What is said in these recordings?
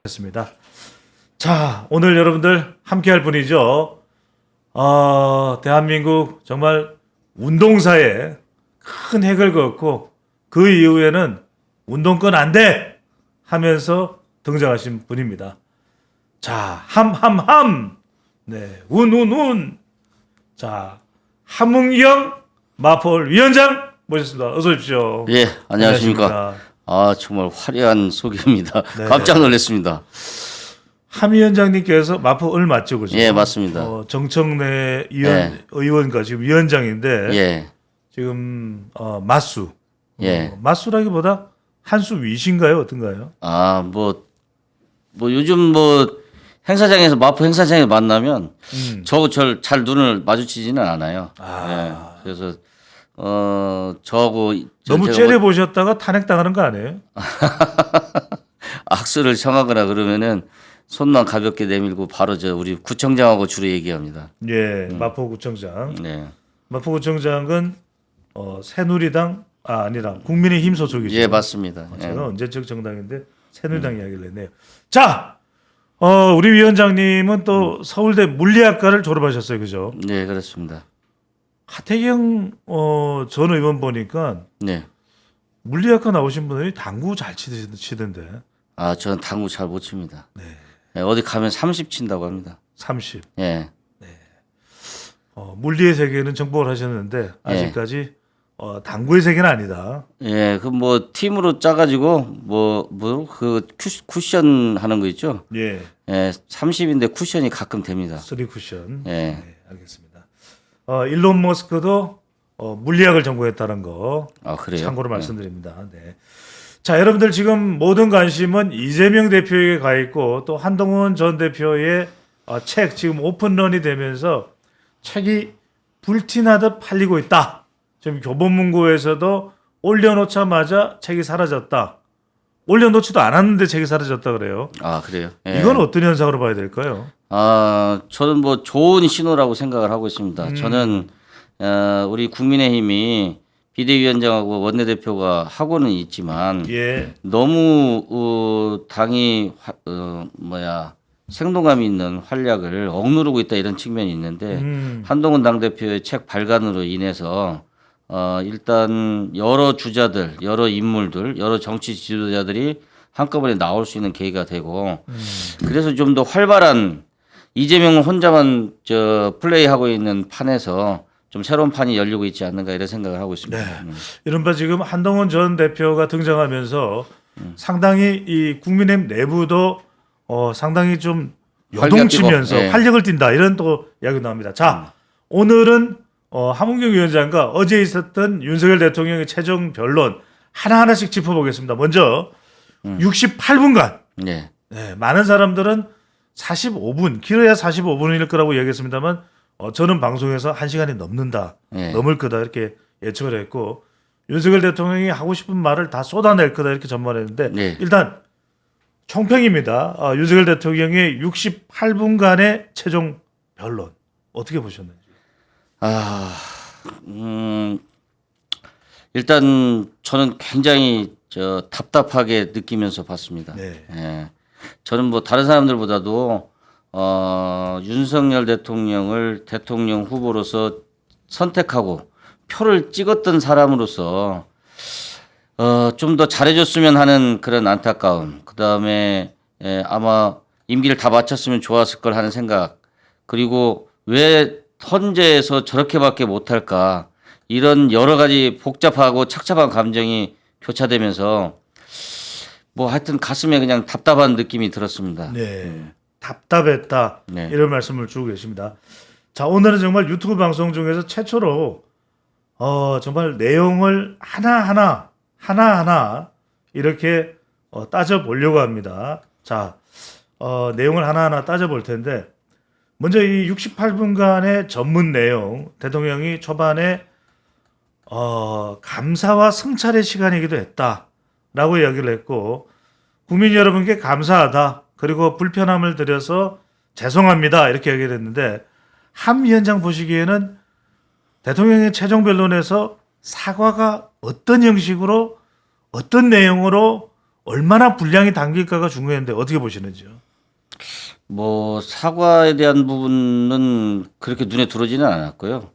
습니다. 자, 오늘 여러분들 함께할 분이죠. 대한민국 정말 운동사에 큰 획을 그었고 그 이후에는 운동권 안 돼 하면서 등장하신 분입니다. 자, 함함함. 네, 운운운. 자, 함은경 마포홀 위원장 모셨습니다. 어서 오십시오. 예, 안녕하십니까. 정말 화려한 소개입니다. 네. 깜짝 놀랐습니다. 함 위원장님께서 마포을 맞죠, 그죠? 예, 맞습니다. 정청래 예. 의원과 지금 위원장인데 예, 지금 맞수. 예. 맞수라기보다 한수 위신가요, 어떤가요? 뭐 요즘 행사장에서 마포 행사장에서 만나면 저하고 잘 눈을 마주치지는 않아요. 예, 그래서 저하고 너무 째려 보셨다가 탄핵 당하는 거 아니에요? 악수를 청하거나 그러면은 손만 가볍게 내밀고 바로 우리 구청장하고 주로 얘기합니다. 예, 마포구청장. 네. 마포구청장은 새누리당 아니라 국민의힘 소속이죠. 예, 맞습니다. 제가 언제적 정당인데 새누리당 이야기를 했네요. 자, 우리 위원장님은 또 서울대 물리학과를 졸업하셨어요, 그죠? 네, 그렇습니다. 하태경 전 의원 보니까 네. 물리학과 나오신 분들이 당구 잘 치던데. 저는 당구 잘 못 칩니다. 네, 어디 가면 30 친다고 합니다. 30. 예. 물리의 세계는 정복을 하셨는데 아직까지 당구의 세계는 아니다. 예, 팀으로 짜가지고 그 쿠션 하는 거 있죠. 예. 예, 30인데 쿠션이 가끔 됩니다. 3쿠션. 예. 네, 알겠습니다. 일론 머스크도 물리학을 전공했다는 거 그래요? 참고로 말씀드립니다. 네. 자, 여러분들 지금 모든 관심은 이재명 대표에게 가 있고 또 한동훈 전 대표의 책 지금 오픈런이 되면서 책이 불티나듯 팔리고 있다. 지금 교보문고에서도 올려놓자마자 책이 사라졌다. 올려놓지도 않았는데 책이 사라졌다 그래요. 그래요? 예. 이건 어떤 현상으로 봐야 될까요? 저는 좋은 신호라고 생각을 하고 있습니다. 저는 우리 국민의힘이 비대위원장하고 원내대표가 하고는 있지만 예. 너무 당이 생동감 있는 활약을 억누르고 있다 이런 측면이 있는데 한동훈 당대표의 책 발간으로 인해서 일단 여러 주자들, 여러 인물들, 여러 정치 지도자들이 한꺼번에 나올 수 있는 계기가 되고 그래서 좀 더 활발한 이재명 혼자만 플레이하고 있는 판에서 좀 새로운 판이 열리고 있지 않는가 이런 생각을 하고 있습니다. 네. 이른바 지금 한동훈 전 대표가 등장하면서 상당히 이 국민의힘 내부도 상당히 좀 요동치면서 예. 활력을 띈다 이런 또 이야기 나옵니다. 자, 오늘은 함은경 위원장과 어제 있었던 윤석열 대통령의 최종 변론 하나하나씩 짚어보겠습니다. 먼저 68분간 네. 네, 많은 사람들은 45분, 길어야 45분일 거라고 얘기했습니다만 저는 방송에서 1시간이 넘는다, 네. 넘을 거다 이렇게 예측을 했고 윤석열 대통령이 하고 싶은 말을 다 쏟아낼 거다 이렇게 전망했는데 네. 일단 총평입니다. 윤석열 대통령의 68분간의 최종 변론 어떻게 보셨는지. 일단 저는 굉장히 답답하게 느끼면서 봤습니다. 네. 예. 저는 다른 사람들보다도 윤석열 대통령을 대통령 후보로서 선택하고 표를 찍었던 사람으로서 좀 더 잘해줬으면 하는 그런 안타까움, 그 다음에 아마 임기를 다 마쳤으면 좋았을 걸 하는 생각, 그리고 왜 헌재에서 저렇게밖에 못할까 이런 여러 가지 복잡하고 착잡한 감정이 교차되면서 하여튼 가슴에 그냥 답답한 느낌이 들었습니다. 네. 답답했다. 네. 이런 말씀을 주고 계십니다. 자, 오늘은 정말 유튜브 방송 중에서 최초로 정말 내용을 하나하나 이렇게 따져보려고 합니다. 자, 내용을 하나하나 따져볼 텐데 먼저 이 68분간의 전문 내용, 대통령이 초반에 감사와 성찰의 시간이기도 했다라고 이야기를 했고 국민 여러분께 감사하다. 그리고 불편함을 드려서 죄송합니다. 이렇게 얘기를 했는데 함 위원장 보시기에는 대통령의 최종 변론에서 사과가 어떤 형식으로 어떤 내용으로 얼마나 분량이 당길까가 중요한데 어떻게 보시는지요? 뭐 사과에 대한 부분은 그렇게 눈에 들어오지는 않았고요.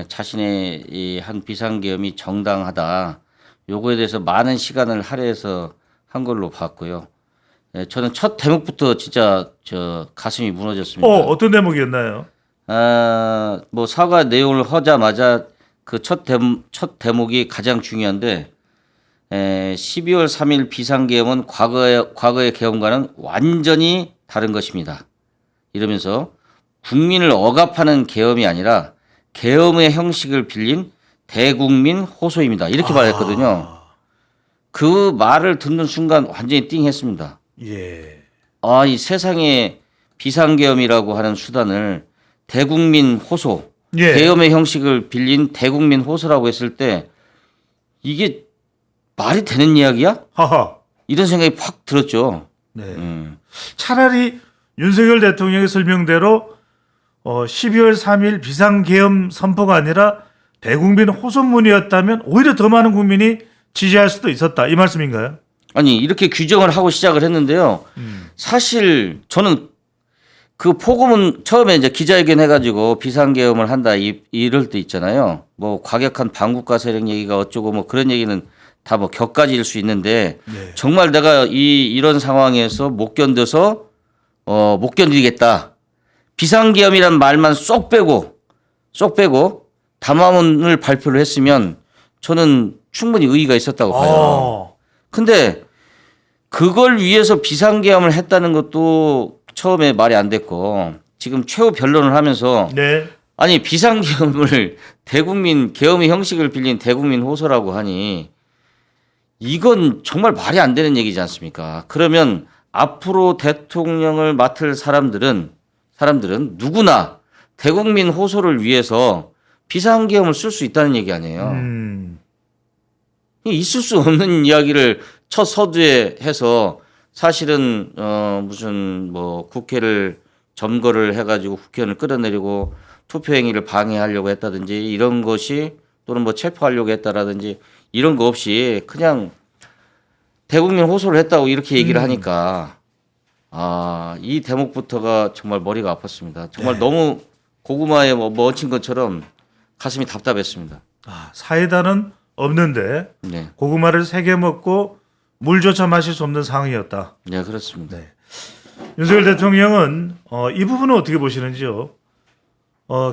자신의 이 한 비상계엄이 정당하다. 요거에 대해서 많은 시간을 할애해서 한 걸로 봤고요. 저는 첫 대목부터 진짜 저 가슴이 무너졌습니다. 어떤 대목이었나요? 뭐 사과 내용을 하자마자 그 첫 대목이 가장 중요한데 12월 3일 비상계엄은 과거의 계엄과는 완전히 다른 것입니다. 이러면서 국민을 억압하는 계엄이 아니라 계엄의 형식을 빌린 대국민 호소입니다. 이렇게 말했거든요. 그 말을 듣는 순간 완전히 띵했습니다. 예. 이 세상에 비상계엄이라고 하는 수단을 대국민 호소, 예. 계엄의 형식을 빌린 대국민 호소라고 했을 때 이게 말이 되는 이야기야? 하하. 이런 생각이 팍 들었죠. 네. 차라리 윤석열 대통령의 설명대로 12월 3일 비상계엄 선포가 아니라 대국민 호소문이었다면 오히려 더 많은 국민이 지지할 수도 있었다. 이 말씀인가요? 아니 이렇게 규정을 하고 시작을 했는데요. 사실 저는 그 폭음은 처음에 이제 기자회견 해가지고 비상계엄을 한다 이럴 때 있잖아요. 뭐 과격한 반국가 세력 얘기가 어쩌고 뭐 그런 얘기는 다 뭐 격가지일 수 있는데 네. 정말 내가 이런 상황에서 못 견뎌서 못 견디겠다. 비상계엄이란 말만 쏙 빼고 담화문을 발표를 했으면 저는 충분히 의의가 있었다고 봐요. 근데 그걸 위해서 비상계엄을 했다는 것도 처음에 말이 안 됐고 지금 최후 변론을 하면서 네. 아니 비상계엄을 대국민 계엄의 형식을 빌린 대국민 호소라고 하니 이건 정말 말이 안 되는 얘기지 않습니까? 그러면 앞으로 대통령을 맡을 사람들은 누구나 대국민 호소를 위해서 비상계엄을 쓸 수 있다는 얘기 아니에요. 있을 수 없는 이야기를 첫 서두에 해서 사실은 무슨 뭐 국회를 점거를 해가지고 국회의원을 끌어내리고 투표행위를 방해하려고 했다든지 이런 것이 또는 뭐 체포하려고 했다라든지 이런 거 없이 그냥 대국민 호소를 했다고 이렇게 얘기를 하니까 이 대목부터가 정말 머리가 아팠습니다. 정말 네. 너무 고구마에 뭐 얹힌 것처럼 가슴이 답답했습니다. 사이다는 없는데 네, 고구마를 3개 먹고 물조차 마실 수 없는 상황이었다. 네 그렇습니다. 네. 윤석열 대통령은 이 부분은 어떻게 보시는지요?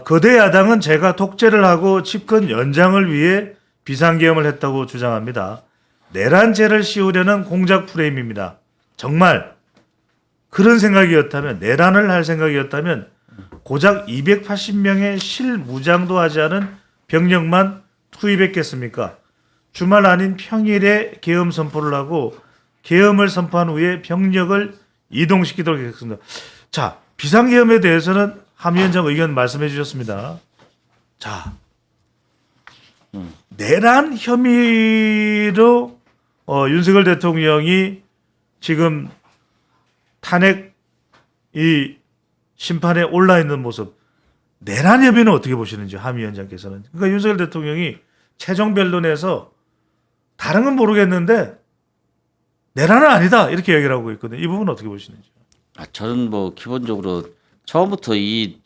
거대 야당은 제가 독재를 하고 집권 연장을 위해 비상계엄을 했다고 주장합니다. 내란죄를 씌우려는 공작 프레임입니다. 정말 그런 생각이었다면 내란을 할 생각이었다면 고작 280명의 실무장도 하지 않은 병력만 투입했겠습니까? 주말 아닌 평일에 계엄 선포를 하고 계엄을 선포한 후에 병력을 이동시키도록 했습니다. 자, 비상계엄에 대해서는 함 위원장 의견 말씀해 주셨습니다. 자, 내란 혐의로 윤석열 대통령이 지금 탄핵 이 심판에 올라 있는 모습, 내란 혐의는 어떻게 보시는지 함 위원장께서는. 그러니까 윤석열 대통령이 최종 변론에서 다른 건 모르겠는데 내란은 아니다 이렇게 얘기를 하고 있거든요. 이 부분 어떻게 보시는지. 저는 뭐 기본적으로 처음부터 이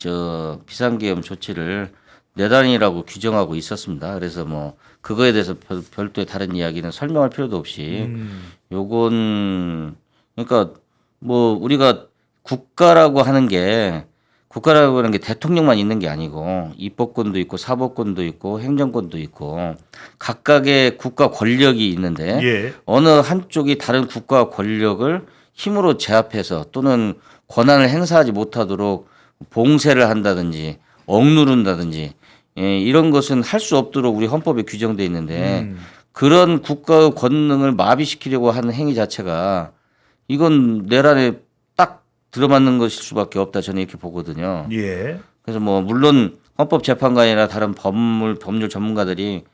비상계엄 조치를 내란이라고 규정하고 있었습니다. 그래서 뭐 그거에 대해서 별도의 다른 이야기는 설명할 필요도 없이 요건 그러니까 뭐 우리가 국가라고 하는 게 대통령만 있는 게 아니고 입법권도 있고 사법권도 있고 행정권도 있고 각각의 국가 권력이 있는데 예. 어느 한쪽이 다른 국가 권력을 힘으로 제압해서 또는 권한을 행사하지 못하도록 봉쇄를 한다든지 억누른다든지 이런 것은 할 수 없도록 우리 헌법에 규정돼 있는데 그런 국가의 권능을 마비시키려고 하는 행위 자체가 이건 내란에 딱 들어맞는 것일 수밖에 없다 저는 이렇게 보거든요. 예. 그래서 뭐 물론 헌법재판관이나 다른 법률 전문가들이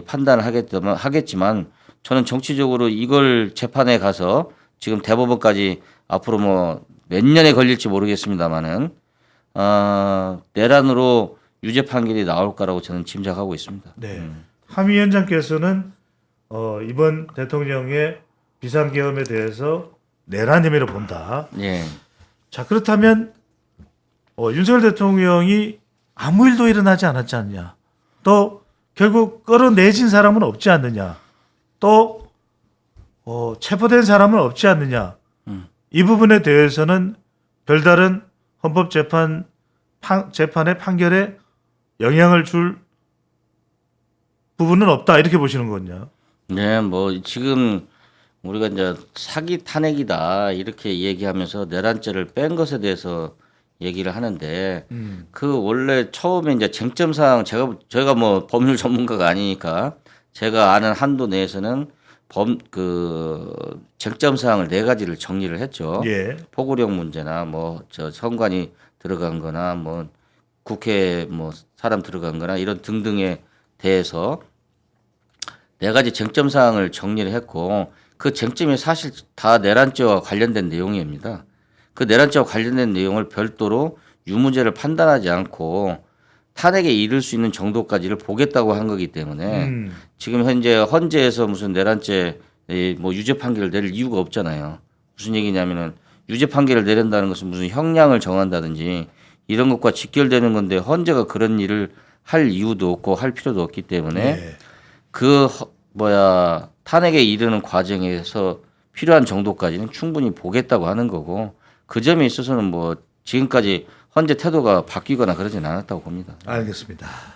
판단을 하겠지만 저는 정치적으로 이걸 재판에 가서 지금 대법원까지 앞으로 뭐 몇 년에 걸릴지 모르겠습니다만은 내란으로 유죄 판결이 나올 거라고 저는 짐작하고 있습니다. 네. 함 위원장께서는 이번 대통령의 비상계엄에 대해서 내란 혐의로 본다. 예. 자 그렇다면 윤석열 대통령이 아무 일도 일어나지 않았지 않느냐. 또 결국 끌어내진 사람은 없지 않느냐. 또 체포된 사람은 없지 않느냐. 이 부분에 대해서는 별다른 헌법재판의 판결에 영향을 줄 부분은 없다 이렇게 보시는 거군요. 네, 뭐 지금 우리가 이제 사기 탄핵이다 이렇게 얘기하면서 내란죄를 뺀 것에 대해서 얘기를 하는데 그 원래 처음에 이제 쟁점 사항 저희가 뭐 법률 전문가가 아니니까 제가 아는 한도 내에서는 쟁점 사항을 네 가지를 정리를 했죠. 예. 포고령 문제나 뭐 저 선관위 들어간 거나 뭐 국회 뭐 사람 들어간 거나 이런 등등에 대해서 네 가지 쟁점 사항을 정리를 했고 그 쟁점이 사실 다 내란죄와 관련된 내용입니다. 그 내란죄와 관련된 내용을 별도로 유무죄를 판단하지 않고 탄핵에 이를 수 있는 정도까지를 보겠다고 한 거기 때문에 지금 현재 헌재에서 무슨 내란죄 뭐 유죄 판결을 내릴 이유가 없잖아요. 무슨 얘기냐면은 유죄 판결을 내린다는 것은 무슨 형량을 정한다든지 이런 것과 직결되는 건데 헌재가 그런 일을 할 이유도 없고 할 필요도 없기 때문에 예. 탄핵에 이르는 과정에서 필요한 정도까지는 충분히 보겠다고 하는 거고 그 점에 있어서는 뭐 지금까지 헌재 태도가 바뀌거나 그러진 않았다고 봅니다. 알겠습니다.